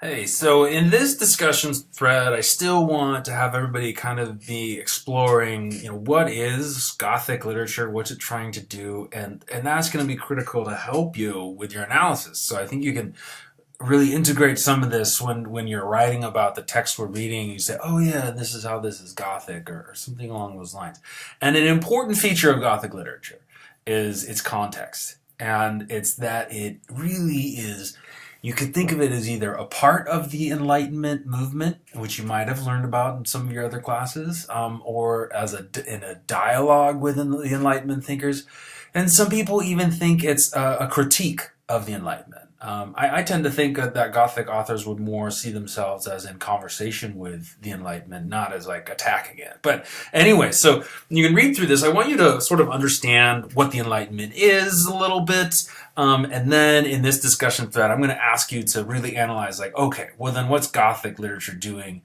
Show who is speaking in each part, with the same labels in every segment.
Speaker 1: Hey, so in this discussion thread, I still want to have everybody kind of be exploring, what is Gothic literature, what's it trying to do, and that's going to be critical to help you with your analysis. So I think you can really integrate some of this when you're writing about the text we're reading. You say, oh yeah, this is how this is Gothic, or something along those lines. And an important feature of Gothic literature is its context, and it's that it really is. You could think of it as either a part of the Enlightenment movement, which you might have learned about in some of your other classes, or as in a dialogue with the Enlightenment thinkers. And some people even think it's a critique of the Enlightenment. I tend to think that Gothic authors would more see themselves as in conversation with the Enlightenment, not as like attacking it. But anyway, so you can read through this. I want you to sort of understand what the Enlightenment is a little bit. And then in this discussion thread, I'm going to ask you to really analyze, like, okay, well then what's Gothic literature doing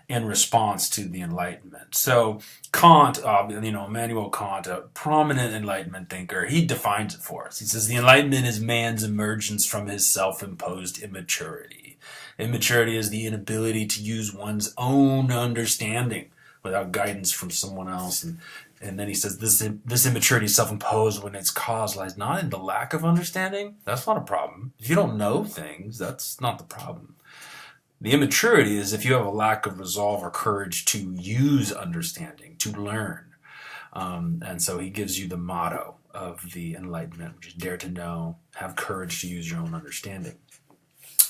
Speaker 1: in response to the Enlightenment? So Kant, Immanuel Kant, a prominent Enlightenment thinker, he defines it for us. He says the Enlightenment is man's emergence from his self-imposed immaturity. Immaturity is the inability to use one's own understanding without guidance from someone else. And then he says this immaturity is self-imposed when its cause lies not in the lack of understanding. That's not a problem. If you don't know things, that's not the problem. The immaturity is if you have a lack of resolve or courage to use understanding, to learn. And so he gives you the motto of the Enlightenment, which is dare to know, have courage to use your own understanding.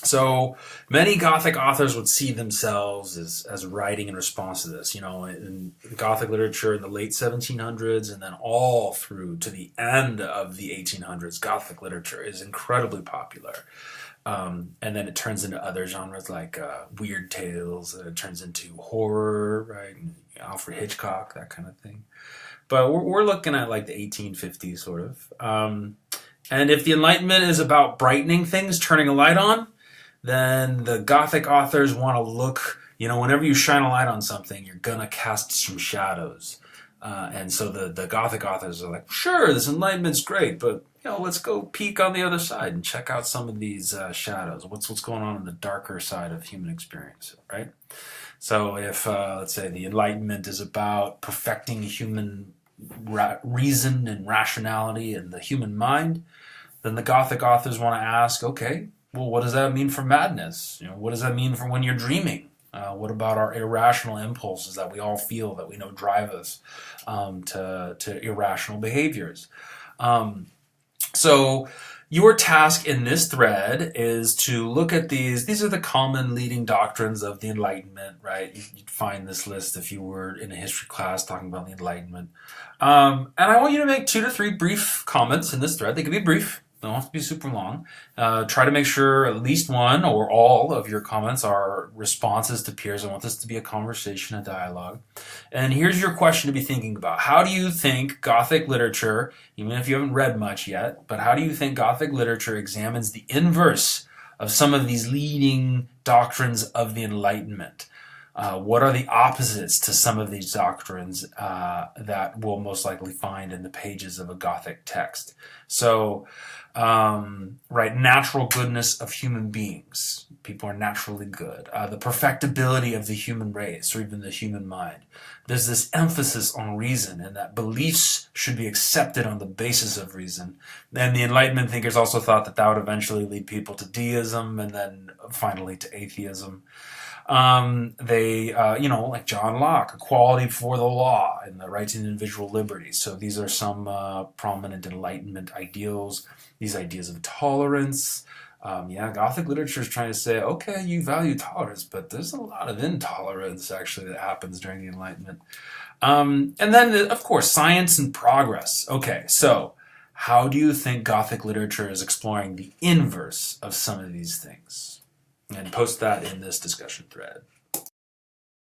Speaker 1: So many Gothic authors would see themselves as writing in response to this. In Gothic literature in the late 1700s and then all through to the end of the 1800s, Gothic literature is incredibly popular. And then it turns into other genres like weird tales. It turns into horror, right? Alfred Hitchcock, that kind of thing. But we're looking at like the 1850s, sort of. And if the Enlightenment is about brightening things, turning a light on, then the Gothic authors want to look, whenever you shine a light on something, you're going to cast some shadows. And so the Gothic authors are like, sure, this Enlightenment's great, but let's go peek on the other side and check out some of these shadows. What's going on in the darker side of human experience, right? So if, let's say, the Enlightenment is about perfecting human reason and rationality and the human mind, then the Gothic authors want to ask, okay, well, what does that mean for madness? What does that mean for when you're dreaming? What about our irrational impulses that we all feel, that we know drive us to irrational behaviors? So your task in this thread is to look at these. These are the common leading doctrines of the Enlightenment, right? You'd find this list if you were in a history class talking about the Enlightenment. And I want you to make 2 to 3 brief comments in this thread. They can be brief. They don't have to be super long. Try to make sure at least one or all of your comments are responses to peers. I want this to be a conversation, a dialogue. And here's your question to be thinking about. How do you think Gothic literature, even if you haven't read much yet, but how do you think Gothic literature examines the inverse of some of these leading doctrines of the Enlightenment? What are the opposites to some of these doctrines that we'll most likely find in the pages of a Gothic text? So, natural goodness of human beings. People are naturally good. The perfectibility of the human race, or even the human mind. There's this emphasis on reason, and that beliefs should be accepted on the basis of reason. And the Enlightenment thinkers also thought that would eventually lead people to deism, and then finally to atheism. Like John Locke, equality before the law and the right to individual liberty. So these are some prominent Enlightenment ideals, these ideas of tolerance. Gothic literature is trying to say, okay, you value tolerance, but there's a lot of intolerance actually that happens during the Enlightenment. And then, of course, science and progress. Okay, so how do you think Gothic literature is exploring the inverse of some of these things? And post that in this discussion thread.